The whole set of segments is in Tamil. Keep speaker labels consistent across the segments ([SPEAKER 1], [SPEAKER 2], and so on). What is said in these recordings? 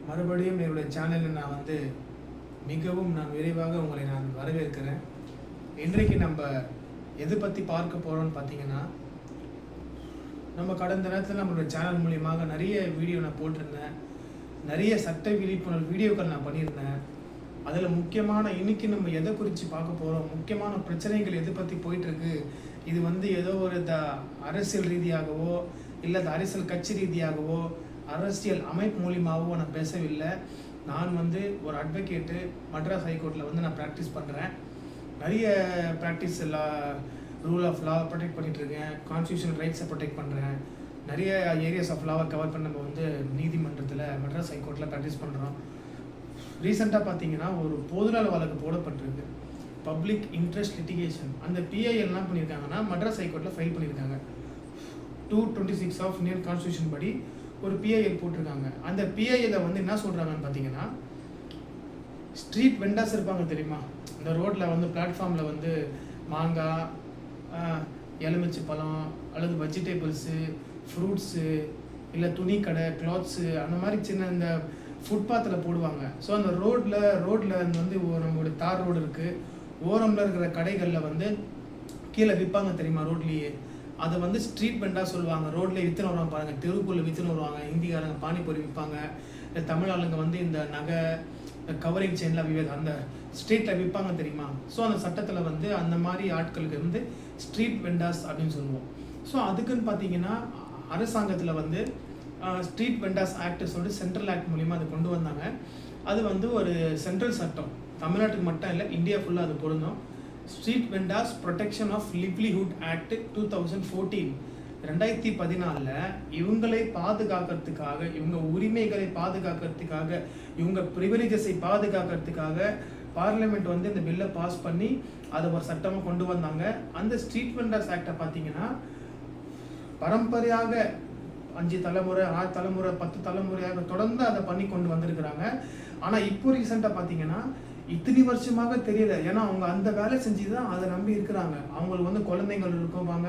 [SPEAKER 1] மறுபடியும் என்னுடைய சேனலில் நான் மிகவும் விரைவாக உங்களை நான் வரவேற்கிறேன். இன்றைக்கு நம்ம எது பற்றி பார்க்க போகிறோம்னு பார்த்தீங்கன்னா, நம்ம கடந்த நேரத்தில் நம்மளுடைய சேனல் மூலியமாக நிறைய வீடியோ நான் போட்டிருந்தேன். நிறைய சட்ட விழிப்புணர்வு வீடியோக்கள் நான் பண்ணியிருந்தேன். அதில் முக்கியமான இன்னைக்கு நம்ம எதை குறித்து பார்க்க போகிறோம், முக்கியமான பிரச்சனைகள் எது பற்றி போயிட்டுருக்கு, இது ஏதோ ஒரு அரசியல் ரீதியாகவோ இல்லை அரசியல் கட்சி ரீதியாகவோ அரசியல் அமைப்பு மூலியமாகவோ நான் பேசவில்லை. நான் ஒரு அட்வொகேட்டு மட்ராஸ் ஹைகோர்ட்டில் நான் ப்ராக்டிஸ் பண்ணுறேன். நிறைய ப்ராக்டிஸ் ரூல் ஆஃப் லாவை ப்ரொடெக்ட் பண்ணிகிட்ருக்கேன், கான்ஸ்டியூஷனல் ரைட்ஸை ப்ரொடெக்ட் பண்ணுறேன். நிறைய ஏரியாஸ் ஆஃப் லாவை கவர் பண்ண நம்ம நீதிமன்றத்தில் மட்ராஸ் ஹைகோர்ட்டில் ப்ராக்டிஸ் பண்ணுறோம். ரீசெண்டாக பார்த்தீங்கன்னா ஒரு பொதுநல வழக்கு போடப்பட்டிருக்கு, பப்ளிக் இன்ட்ரெஸ்ட் லிட்டிகேஷன். அந்த பிஐஎல் என்ன பண்ணியிருக்காங்கன்னா மட்ராஸ் ஹைகோர்ட்டில் ஃபைல் பண்ணியிருக்காங்க. 226 ஆஃப் இந்தியன் கான்ஸ்டியூஷன் படி ஒரு பிஐஎல் போட்டிருக்காங்க. அந்த பிஐஎல் என்ன சொல்கிறாங்கன்னு பார்த்தீங்கன்னா, ஸ்ட்ரீட் வெண்டாஸ் இருப்பாங்க தெரியுமா, இந்த ரோட்டில் பிளாட்ஃபார்மில் மாங்காய், எலுமிச்சை பழம் அல்லது வெஜிடபிள்ஸு, ஃப்ரூட்ஸு இல்லை துணி கடை, கிளாத்ஸு, அந்த மாதிரி சின்ன இந்த ஃபுட்பாத்தில் போடுவாங்க. ஸோ அந்த ரோட்டில் நம்மளுடைய தார் ரோடு இருக்குது, ஓரமில் இருக்கிற கடைகளில் கீழே விற்பாங்க தெரியுமா ரோட்லேயே. அதை ஸ்ட்ரீட் வெண்டா சொல்லுவாங்க. ரோட்லேயே விற்றுன்னு வருவாங்க பாருங்கள், தெருக்குள்ளே விற்றுன்னு வருவாங்க. ஹிந்திக்காரங்க பானிபூரி விற்பாங்க, இந்த தமிழ் ஆளுங்க இந்த நகை, இந்த கவரிங் செயின்லாம் அந்த ஸ்ட்ரீட்டில் விற்பாங்க தெரியுமா. ஸோ அந்த சட்டத்தில் அந்த மாதிரி ஆட்களுக்கு ஸ்ட்ரீட் வெண்டாஸ் அப்படின்னு சொல்லுவோம். ஸோ அதுக்குன்னு பார்த்தீங்கன்னா அரசாங்கத்தில் ஸ்ட்ரீட் வெண்டாஸ் ஆக்ட் சொல்லிட்டு சென்ட்ரல் ஆக்ட் மூலிமா அது கொண்டு வந்தாங்க. அது ஒரு சென்ட்ரல் சட்டம், தமிழ்நாட்டுக்கு மட்டும் இல்லை இந்தியா ஃபுல்லாக அது பொருந்தும். Street vendors protection of livelihood act 2014 2014 இவங்களை பாதுகாக்கிறதுக்காக, இவங்க உரிமைகளை பாதுகாக்கிறதுக்காக, இவங்க ப்ரிவிலேஜஸை பாதுகாக்கிறதுக்காக பார்லிமெண்ட் இந்த பில்லை பாஸ் பண்ணி அதை ஒரு சட்டமாக கொண்டு வந்தாங்க. அந்த ஸ்ட்ரீட் வெண்டாஸ் ஆக்டை பார்த்தீங்கன்னா பரம்பரையாக 5 தலைமுறை 6 தலைமுறை 10 தலைமுறையாக தொடர்ந்து அதை பண்ணி கொண்டு வந்திருக்கிறாங்க. ஆனால் இப்போ ரீசெண்டாக பார்த்தீங்கன்னா இத்தனை வருஷமாக தெரியல. ஏன்னா அவங்க அந்த வேலை செஞ்சு தான் அதை நம்பி இருக்கிறாங்க. அவங்களுக்கு குழந்தைங்கள் இருக்குவாங்க,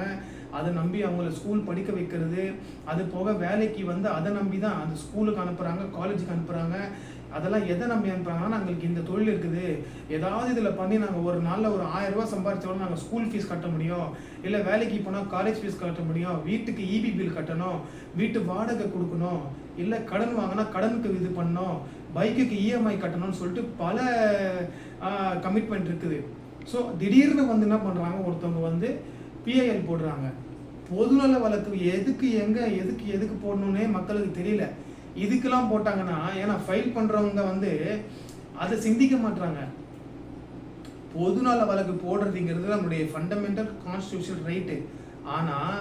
[SPEAKER 1] அதை நம்பி அவங்கள ஸ்கூல் படிக்க வைக்கிறது, அது போக வேலைக்கு அதை நம்பி தான் அந்த ஸ்கூலுக்கு அனுப்புகிறாங்க, காலேஜுக்கு அனுப்புகிறாங்க. அதெல்லாம் எதை நம்பி அனுப்புகிறாங்கன்னா, நாங்களுக்கு இந்த தொழில் இருக்குது, ஏதாவது இதில் பண்ணி நாங்கள் ஒரு நாளில் ஒரு 1000 ரூபா சம்பாதிச்சோன்னா நாங்கள் ஸ்கூல் ஃபீஸ் கட்ட முடியும், இல்லை வேலைக்கு போனால் காலேஜ் ஃபீஸ் கட்ட முடியும், வீட்டுக்கு இபி பில் கட்டணும், வீட்டு வாடகை கொடுக்கணும், இல்லை கடன் வாங்கினா கடனுக்கு இது பண்ணணும், பைக்குக்கு இஎம்ஐ கட்டணும்னு சொல்லிட்டு பல கமிட்மெண்ட் இருக்குது. ஸோ திடீர்னு என்ன பண்ணுறாங்க, ஒருத்தவங்க பிஐஎல் போடுறாங்க. பொதுநல வழக்கு எதுக்கு எதுக்கு போடணுன்னே மக்களுக்கு தெரியல. இதுக்கெல்லாம் போட்டாங்கன்னா, ஏன்னா ஃபைல் பண்ணுறவங்க அதை சிந்திக்க மாட்டாங்க. பொதுநல வழக்கு போடுறதுங்கிறது நம்மளுடைய ஃபண்டமெண்டல் கான்ஸ்டியூஷன் ரைட்டு. ஆனால்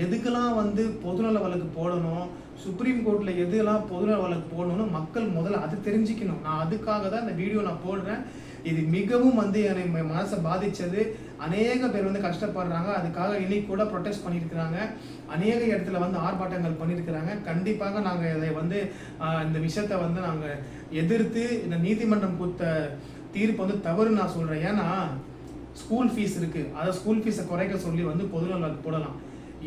[SPEAKER 1] எதுக்கெல்லாம் பொதுநல வழக்கு போடணும், சுப்ரீம் கோர்ட்டில் எதுலாம் பொதுநல வழக்கு போடணும்னு மக்கள் முதல்ல அது தெரிஞ்சுக்கணும். நான் அதுக்காக தான் இந்த வீடியோ நான் போடுறேன். இது மிகவும் என்னை மனசை பாதித்தது. அநேக பேர் கஷ்டப்படுறாங்க. அதுக்காக இன்னைக்கு கூட ப்ரொடெஸ்ட் பண்ணியிருக்கிறாங்க, அநேக இடத்துல ஆர்ப்பாட்டங்கள் பண்ணியிருக்கிறாங்க. கண்டிப்பாக நாங்கள் இதை இந்த விஷயத்தை நாங்கள் எதிர்த்து இந்த நீதிமன்றம் கொடுத்த தீர்ப்பு தவறு நான் சொல்கிறேன். ஏன்னா ஸ்கூல் ஃபீஸ் இருக்குது, அதை ஸ்கூல் ஃபீஸை குறைக்க சொல்லி பொதுநல வழக்கு போடலாம்.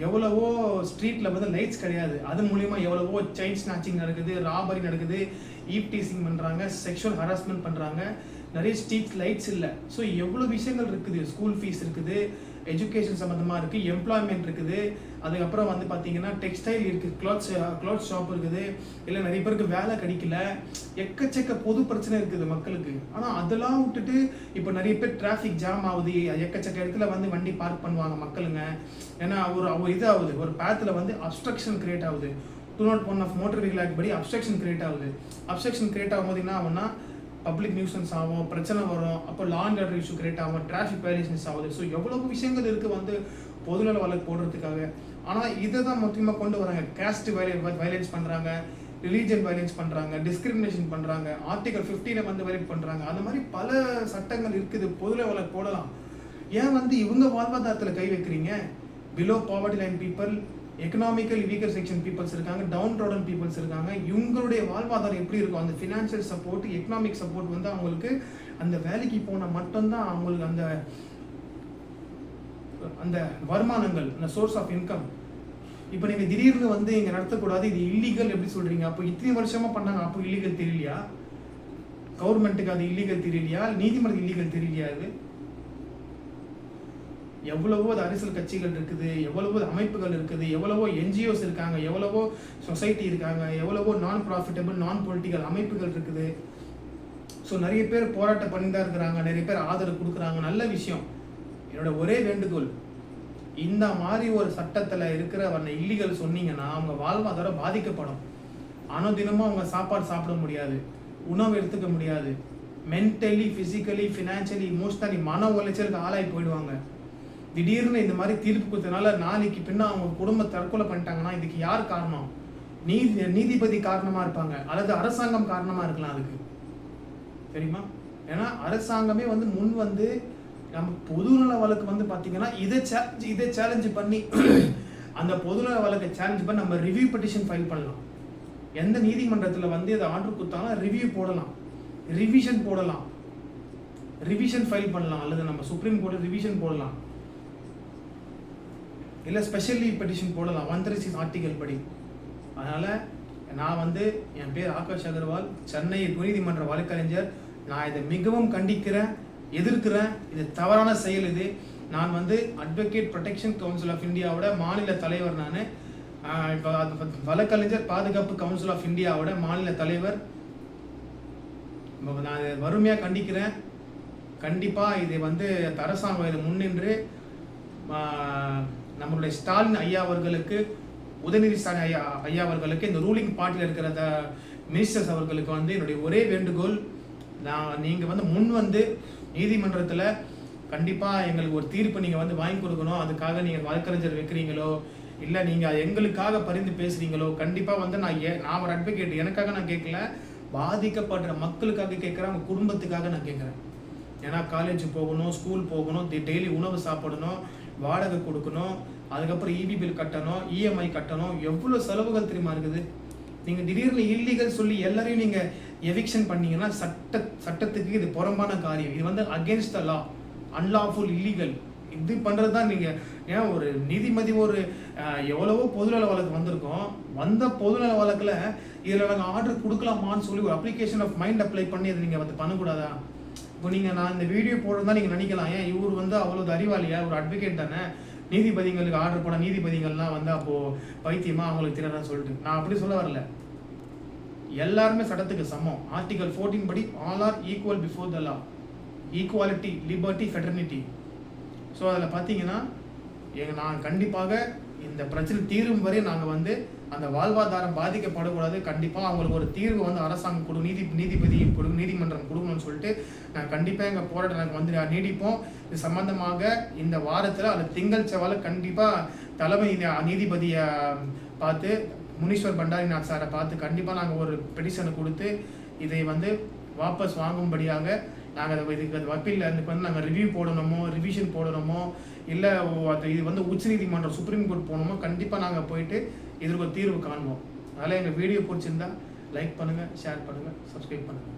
[SPEAKER 1] எவ்வளவோ ஸ்ட்ரீட்டில் லைட்ஸ் கிடையாது, அது மூலிமா எவ்வளவோ செயின் ஸ்நாச்சிங் நடக்குது, ராபரி நடக்குது, ஈவ்டீசிங் பண்ணுறாங்க, செக்ஷுவல் ஹராஸ்மெண்ட் பண்ணுறாங்க, நிறைய ஸ்ட்ரீட் லைட்ஸ் இல்லை. ஸோ எவ்வளோ விஷயங்கள் இருக்குது. ஸ்கூல் ஃபீஸ் இருக்குது, எஜுகேஷன் சம்மந்தமாக இருக்குது, எம்ப்ளாய்மெண்ட் இருக்குது, அதுக்கப்புறம் பார்த்தீங்கன்னா டெக்ஸ்டைல் இருக்குது, கிளாத் ஷாப் இருக்குது, இல்லை நிறைய பேருக்கு வேலை கிடைக்கல, எக்கச்சக்க பொது பிரச்சனை இருக்குது மக்களுக்கு. ஆனால் அதெல்லாம் விட்டுட்டு இப்போ நிறைய பேர் டிராஃபிக் ஜாம் ஆகுது, எக்கச்சக்க இடத்துல வண்டி பார்க் பண்ணுவாங்க மக்களுங்க. ஏன்னா ஒரு இது ஆகுது, ஒரு பேத்தில் அப்ஸ்ட்ரக்ஷன் கிரியேட் ஆகுது. 201 ஆஃப் மோட்டர் வெஹிக்கிள் ஆக்ட் படி அப்ஸ்ட்ரக்ஷன் கிரியேட் ஆகுது. அப்ஸ்ட்ரக்ஷன் கிரியேட் ஆகும்போது என்ன ஆகும்னா பப்ளிக் நியூசன்ஸ் ஆகும், பிரச்சனை வரும், அப்போ law and order issue create ஆகும், டிராஃபிக் வயலேஷன்ஸ் ஆகுது. ஸோ எவ்வளோ விஷயங்கள் இருக்குது பொதுநல வழக்கு போடுறதுக்காக. ஆனால் இதை தான் முக்கியமாக கொண்டு வராங்க. கேஸ்ட் வயலன்ஸ் பண்ணுறாங்க, ரிலீஜன் வயலன்ஸ் பண்ணுறாங்க, டிஸ்கிரிமினேஷன் பண்ணுறாங்க, ஆர்டிகல் 15 வயலேட் பண்ணுறாங்க. அந்த மாதிரி பல சட்டங்கள் இருக்குது. பொதுநல வழக்கு போடலாம். ஏன் இவங்க வாழ்வாதாரத்தில் கை வைக்கிறீங்க? Below poverty line people, economical weaker section peoples இருக்காங்க, டவுன் ட்ராடன் பீப்புள்ஸ் இருக்காங்க. இவங்களுடைய வாழ்வாதாரம் எப்படி இருக்கும்? அந்த ஃபினான்ஷியல் சப்போர்ட், எக்கனாமிக் சப்போர்ட் அவங்களுக்கு அந்த வேலைக்கு போனால் மட்டும்தான் அவங்களுக்கு அந்த வருமானங்கள், அந்த சோர்ஸ் ஆஃப் இன்கம் இப்போ நீங்க திடீர்னு வந்து இங்க நடத்தக்கூடாது, இது இல்லீகல் எப்படி சொல்றீங்க? அப்போ இத்தனை வருஷமா பண்ணாங்க, அப்போ இல்லீகல் தெரியலையா? கவர்மெண்ட்டுக்கு அது இல்லீகல் தெரியலையா? நீதிமன்றம் இல்லீகல் தெரியலையா? இது எவ்வளவோ அரசியல் கட்சிகள் இருக்குது, எவ்வளவோ அமைப்புகள் இருக்குது, எவ்வளவோ என்ஜிஓஸ் இருக்காங்க, எவ்வளவோ சொசைட்டி இருக்காங்க, எவ்வளவோ நான் ப்ராஃபிட்டபிள் நான் பொலிட்டிக்கல் அமைப்புகள் இருக்குது. ஸோ நிறைய பேர் போராட்டம் பண்ணி தான் இருக்கிறாங்க, நிறைய பேர் ஆதரவு கொடுக்குறாங்க, நல்ல விஷயம். என்னோட ஒரே வேண்டுகோள், இந்த மாதிரி ஒரு சட்டத்தில் இருக்கிற இல்லீகல் சொன்னீங்கன்னா அவங்க வாழ்வாதாரம் பாதிக்கப்படும். தினமும் அவங்க சாப்பாடு சாப்பிட முடியாது, உணவு எடுத்துக்க முடியாது, மென்டலி ஃபிசிக்கலி ஃபினான்ஷியலி இமோஷனலி மன உளைச்சலுக்கு ஆளாகி போயிடுவாங்க. திடீர்னு இந்த மாதிரி தீர்ப்பு கொடுத்தனால நாளைக்கு பின்ன அவங்க குடும்ப தற்கொலை பண்ணிட்டாங்கன்னா இதுக்கு யார் காரணம்? நீதிபதி காரணமாக இருப்பாங்க, அல்லது அரசாங்கம் காரணமாக இருக்கலாம் அதுக்கு, தெரியுமா? ஏன்னா அரசாங்கமே முன் நம்ம பொதுநல வழக்கு பார்த்தீங்கன்னா இதை சேலஞ்சு பண்ணி அந்த பொதுநல வழக்கை சேலஞ்ச் பண்ணி நம்ம ரிவ்யூ பெட்டிஷன் ஃபைல் பண்ணலாம். எந்த நீதிமன்றத்தில் இதை ஆர்டர் கொடுத்தாலும் ரிவ்யூ போடலாம், ரிவிஷன் போடலாம், ரிவிஷன் ஃபைல் பண்ணலாம், அல்லது நம்ம சுப்ரீம் கோர்ட் ரிவிஷன் போடலாம், இல்லை ஸ்பெஷல் லீவ் பெட்டிஷன் போடலாம் 136 ஆர்டிகல் படி. அதனால் நான் என் பேர் ஆகாஷ் அகர்வால், சென்னை உயர்நீதிமன்ற வழக்கறிஞர். நான் இதை மிகவும் கண்டிக்கிறேன், எதிர்க்கிறேன். இது தவறான செயல். இது நான் அட்வொகேட் ப்ரொடெக்ஷன் கவுன்சில் ஆஃப் இந்தியாவோட மாநில தலைவர். நான் வழக்கறிஞர் பாதுகாப்பு கவுன்சில் ஆஃப் இந்தியாவோட மாநில தலைவர். நான் இதை வறுமையாக கண்டிக்கிறேன். கண்டிப்பாக இதை அரசாங்கம் இதை முன்னின்று நம்மளுடைய ஸ்டாலின் ஐயா அவர்களுக்கு, உதயநிதி ஸ்டாலின் ஐயா அவர்களுக்கு, இந்த ரூலிங் பார்ட்டியில் இருக்கிற மினிஸ்டர்ஸ் அவர்களுக்கு என்னுடைய ஒரே வேண்டுகோள், நீங்கள் முன் நீதிமன்றத்தில் கண்டிப்பாக எங்களுக்கு ஒரு தீர்ப்பு நீங்கள் வாங்கி கொடுக்கணும். அதுக்காக நீங்கள் வழக்கறிஞர் வைக்கிறீங்களோ இல்லை நீங்கள் எங்களுக்காக பரிந்து பேசுகிறீங்களோ, கண்டிப்பாக நான் ஒரு அட்வொகேட், எனக்காக நான் கேட்கல, பாதிக்கப்படுற மக்களுக்காக கேட்குறேன், அவங்க குடும்பத்துக்காக நான் கேட்குறேன். ஏன்னா காலேஜ் போகணும், ஸ்கூல் போகணும், டெய்லி உணவு சாப்பிடணும், வாடகை கொடுக்கணும், அதுக்கப்புறம் இபி பில் கட்டணும், இஎம்ஐ கட்டணும், எவ்வளோ செலவுகள் தெரியுமா இருக்குது. நீங்கள் திடீர்னு இல்லீகல் சொல்லி எல்லாரையும் நீங்கள் எவிக்ஷன் பண்ணீங்கன்னா சட்டத்துக்கு இது புறம்பான காரியம். இது against the law, unlawful, illegal. இது பண்ணுறது தான் நீங்கள். ஏன் ஒரு நீதிமதி எவ்வளவோ பொதுநல வழக்கு வந்திருக்கோம், பொதுநல வழக்கில் இதில் நாங்கள் ஆர்டர் கொடுக்கலாமான்னு சொல்லி ஒரு அப்ளிகேஷன் ஆஃப் மைண்ட் அப்ளை பண்ணி அதை நீங்கள் பண்ணக்கூடாதா? இப்போ நான் இந்த வீடியோ போடுறதா நீங்கள் நினைக்கலாம், ஏன் இவர் அவ்வளோ அறிவாளியா, ஒரு அட்வொகேட் தானே, நீதிபதிகளுக்கு ஆர்டர் போட நீதிபதிகள்லாம் அப்போது பைத்தியமா அவங்களுக்கு தெரியாதான்னு சொல்லிட்டு. நான் அப்படி சொல்ல வரல. எல்லாருமே சட்டத்துக்கு சமம். ஆர்டிகல் 14 படி all are equal before the law, equality, liberty, fraternity. So அதில் பார்த்தீங்கன்னா நான் கண்டிப்பாக இந்த பிரச்சனை தீரும் வரை நாங்கள் அந்த வாழ்வாதாரம் பாதிக்கப்படக்கூடாது. கண்டிப்பாக அவங்களுக்கு ஒரு தீர்வு அரசாங்கம் நீதிபதி நீதிமன்றம் கொடுக்கணும்னு சொல்லிட்டு நான் கண்டிப்பாக எங்கள் போராட்டம் நாங்கள் நீடிப்போம். இது சம்பந்தமாக இந்த வாரத்தில் அது திங்கள் செவ்வாயில் கண்டிப்பாக தலைமை நீதிபதியை பார்த்து, முனீஸ்வர் பண்டாரிநாத் சாரை பார்த்து கண்டிப்பாக நாங்கள் ஒரு பெட்டிஷனை கொடுத்து இதை வாபஸ் வாங்கும்படியாக நாங்கள் இதுக்கு வக்கீல் நாங்கள் ரிவ்யூ போடணுமோ, ரிவிஷன் போடணுமோ, இல்லை அது இது உச்ச நீதிமன்றம் சுப்ரீம் கோர்ட் போகணுமோ, கண்டிப்பாக நாங்கள் போயிட்டு இதற்கு ஒரு தீர்வு காண்போம். அதனால் எங்கள் வீடியோ பிடிச்சிருந்தா லைக் பண்ணுங்கள், ஷேர் பண்ணுங்கள், சப்ஸ்கிரைப் பண்ணுங்கள்.